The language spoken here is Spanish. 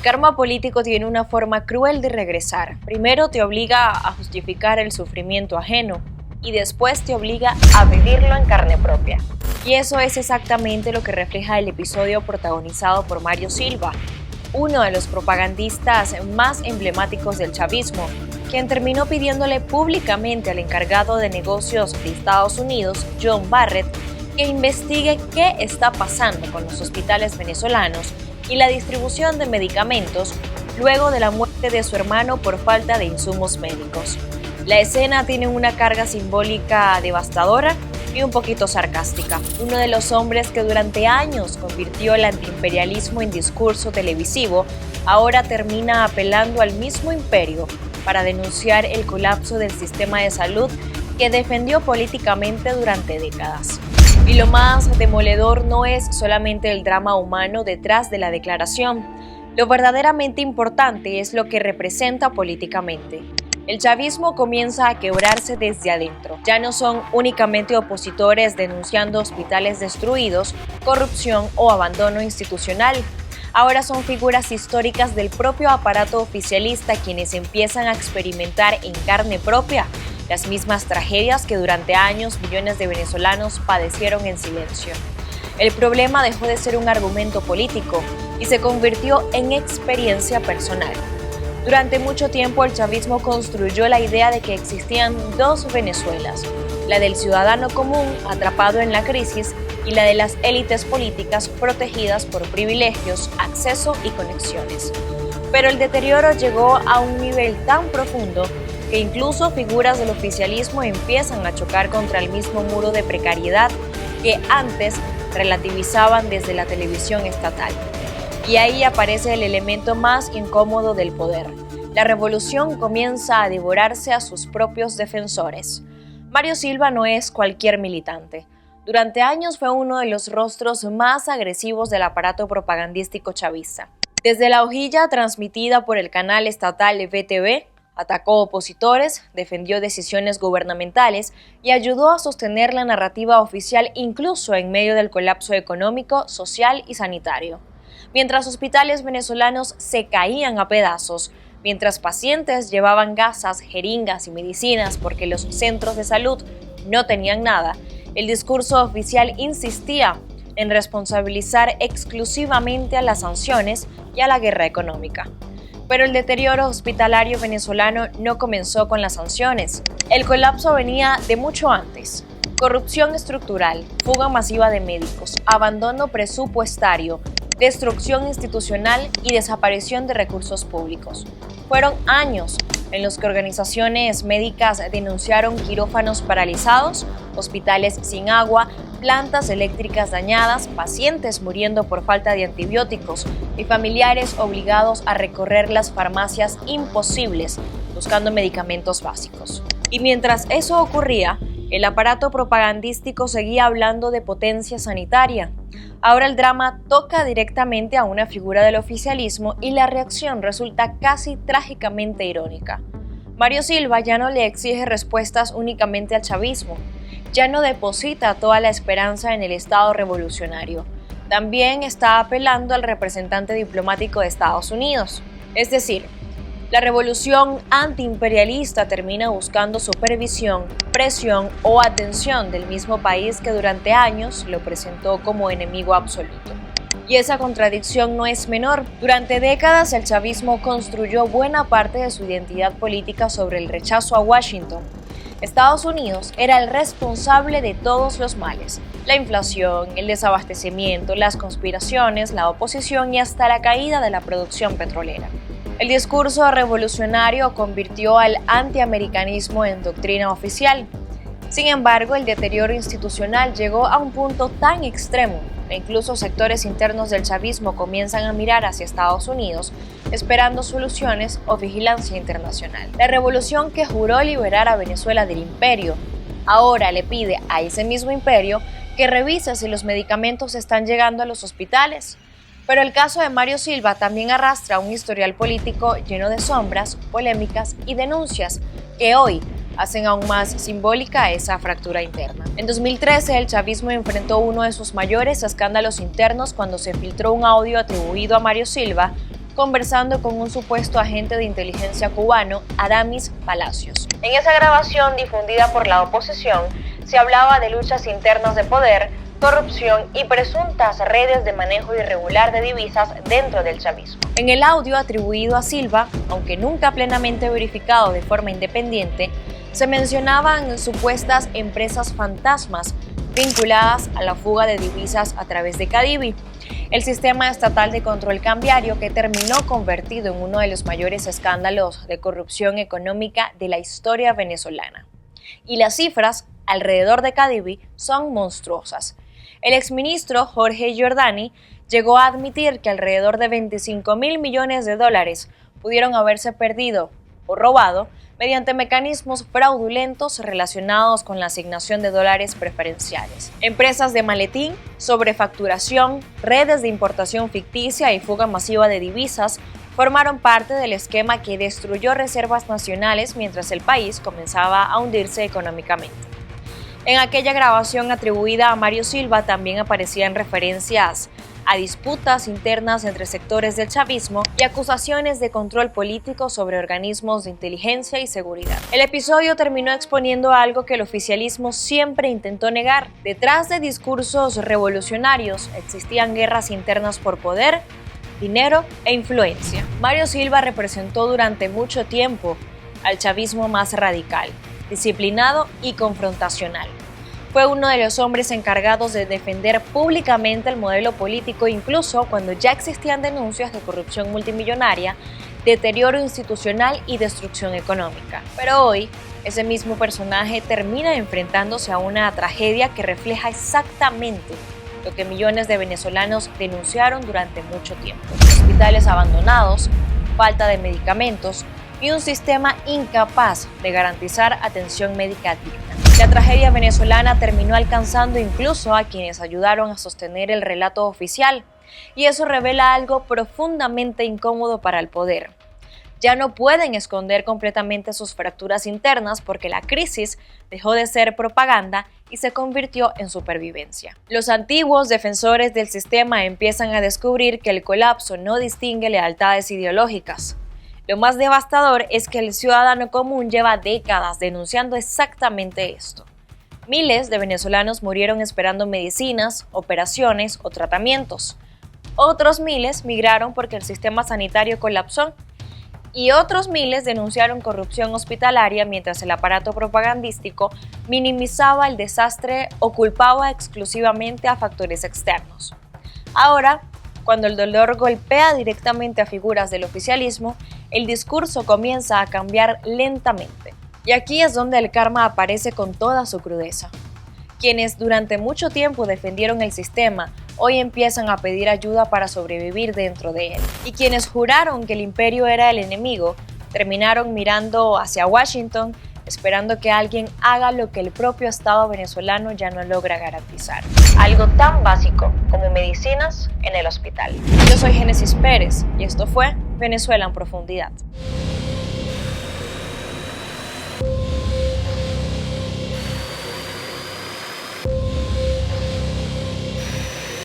karma político tiene una forma cruel de regresar. Primero te obliga a justificar el sufrimiento ajeno y después te obliga a vivirlo en carne propia. Y eso es exactamente lo que refleja el episodio protagonizado por Mario Silva, uno de los propagandistas más emblemáticos del chavismo, quien terminó pidiéndole públicamente al encargado de negocios de Estados Unidos, John Barrett, que investigue qué está pasando con los hospitales venezolanos y la distribución de medicamentos luego de la muerte de su hermano por falta de insumos médicos. La escena tiene una carga simbólica devastadora y un poquito sarcástica. Uno de los hombres que durante años convirtió el antiimperialismo en discurso televisivo, ahora termina apelando al mismo imperio para denunciar el colapso del sistema de salud que defendió políticamente durante décadas. Y lo más demoledor no es solamente el drama humano detrás de la declaración. Lo verdaderamente importante es lo que representa políticamente. El chavismo comienza a quebrarse desde adentro. Ya no son únicamente opositores denunciando hospitales destruidos, corrupción o abandono institucional. Ahora son figuras históricas del propio aparato oficialista quienes empiezan a experimentar en carne propia las mismas tragedias que durante años millones de venezolanos padecieron en silencio. El problema dejó de ser un argumento político y se convirtió en experiencia personal. Durante mucho tiempo el chavismo construyó la idea de que existían dos Venezuelas, la del ciudadano común atrapado en la crisis y la de las élites políticas protegidas por privilegios, acceso y conexiones. Pero el deterioro llegó a un nivel tan profundo que incluso figuras del oficialismo empiezan a chocar contra el mismo muro de precariedad que antes relativizaban desde la televisión estatal. Y ahí aparece el elemento más incómodo del poder. La revolución comienza a devorarse a sus propios defensores. Mario Silva no es cualquier militante. Durante años fue uno de los rostros más agresivos del aparato propagandístico chavista. Desde la hojilla transmitida por el canal estatal VTV, atacó opositores, defendió decisiones gubernamentales y ayudó a sostener la narrativa oficial incluso en medio del colapso económico, social y sanitario. Mientras hospitales venezolanos se caían a pedazos, mientras pacientes llevaban gasas, jeringas y medicinas porque los centros de salud no tenían nada, el discurso oficial insistía en responsabilizar exclusivamente a las sanciones y a la guerra económica. Pero el deterioro hospitalario venezolano no comenzó con las sanciones. El colapso venía de mucho antes. Corrupción estructural, fuga masiva de médicos, abandono presupuestario, destrucción institucional y desaparición de recursos públicos. Fueron años en los que organizaciones médicas denunciaron quirófanos paralizados, hospitales sin agua, plantas eléctricas dañadas, pacientes muriendo por falta de antibióticos y familiares obligados a recorrer las farmacias imposibles buscando medicamentos básicos. Y mientras eso ocurría, el aparato propagandístico seguía hablando de potencia sanitaria. Ahora el drama toca directamente a una figura del oficialismo y la reacción resulta casi trágicamente irónica. Mario Silva ya no le exige respuestas únicamente al chavismo, ya no deposita toda la esperanza en el Estado revolucionario. También está apelando al representante diplomático de Estados Unidos. Es decir, la revolución antiimperialista termina buscando supervisión, presión o atención del mismo país que durante años lo presentó como enemigo absoluto. Y esa contradicción no es menor. Durante décadas el chavismo construyó buena parte de su identidad política sobre el rechazo a Washington. Estados Unidos era el responsable de todos los males: la inflación, el desabastecimiento, las conspiraciones, la oposición y hasta la caída de la producción petrolera. El discurso revolucionario convirtió al antiamericanismo en doctrina oficial. Sin embargo, el deterioro institucional llegó a un punto tan extremo que incluso sectores internos del chavismo comienzan a mirar hacia Estados Unidos esperando soluciones o vigilancia internacional. La revolución que juró liberar a Venezuela del imperio ahora le pide a ese mismo imperio que revise si los medicamentos están llegando a los hospitales. Pero el caso de Mario Silva también arrastra un historial político lleno de sombras, polémicas y denuncias que hoy hacen aún más simbólica esa fractura interna. En 2013, el chavismo enfrentó uno de sus mayores escándalos internos cuando se filtró un audio atribuido a Mario Silva conversando con un supuesto agente de inteligencia cubano, Aramis Palacios. En esa grabación difundida por la oposición, se hablaba de luchas internas de poder, corrupción y presuntas redes de manejo irregular de divisas dentro del chavismo. En el audio atribuido a Silva, aunque nunca plenamente verificado de forma independiente, se mencionaban supuestas empresas fantasmas vinculadas a la fuga de divisas a través de Cadivi, el sistema estatal de control cambiario que terminó convertido en uno de los mayores escándalos de corrupción económica de la historia venezolana. Y las cifras alrededor de Cadivi son monstruosas. El exministro Jorge Giordani llegó a admitir que alrededor de 25.000 millones de dólares pudieron haberse perdido o robado mediante mecanismos fraudulentos relacionados con la asignación de dólares preferenciales. Empresas de maletín, sobrefacturación, redes de importación ficticia y fuga masiva de divisas formaron parte del esquema que destruyó reservas nacionales mientras el país comenzaba a hundirse económicamente. En aquella grabación atribuida a Mario Silva también aparecían referencias a disputas internas entre sectores del chavismo y acusaciones de control político sobre organismos de inteligencia y seguridad. El episodio terminó exponiendo algo que el oficialismo siempre intentó negar. Detrás de discursos revolucionarios existían guerras internas por poder, dinero e influencia. Mario Silva representó durante mucho tiempo al chavismo más radical, disciplinado y confrontacional. Fue uno de los hombres encargados de defender públicamente el modelo político, incluso cuando ya existían denuncias de corrupción multimillonaria, deterioro institucional y destrucción económica. Pero hoy, ese mismo personaje termina enfrentándose a una tragedia que refleja exactamente lo que millones de venezolanos denunciaron durante mucho tiempo: hospitales abandonados, falta de medicamentos y un sistema incapaz de garantizar atención médica digna. La tragedia venezolana terminó alcanzando incluso a quienes ayudaron a sostener el relato oficial, y eso revela algo profundamente incómodo para el poder. Ya no pueden esconder completamente sus fracturas internas porque la crisis dejó de ser propaganda y se convirtió en supervivencia. Los antiguos defensores del sistema empiezan a descubrir que el colapso no distingue lealtades ideológicas. Lo más devastador es que el ciudadano común lleva décadas denunciando exactamente esto. Miles de venezolanos murieron esperando medicinas, operaciones o tratamientos. Otros miles migraron porque el sistema sanitario colapsó. Y otros miles denunciaron corrupción hospitalaria mientras el aparato propagandístico minimizaba el desastre o culpaba exclusivamente a factores externos. Ahora, cuando el dolor golpea directamente a figuras del oficialismo, el discurso comienza a cambiar lentamente. Y aquí es donde el karma aparece con toda su crudeza. Quienes durante mucho tiempo defendieron el sistema, hoy empiezan a pedir ayuda para sobrevivir dentro de él. Y quienes juraron que el imperio era el enemigo, terminaron mirando hacia Washington, esperando que alguien haga lo que el propio Estado venezolano ya no logra garantizar. Algo tan básico como medicinas en el hospital. Yo soy Génesis Pérez y esto fue Venezuela en Profundidad.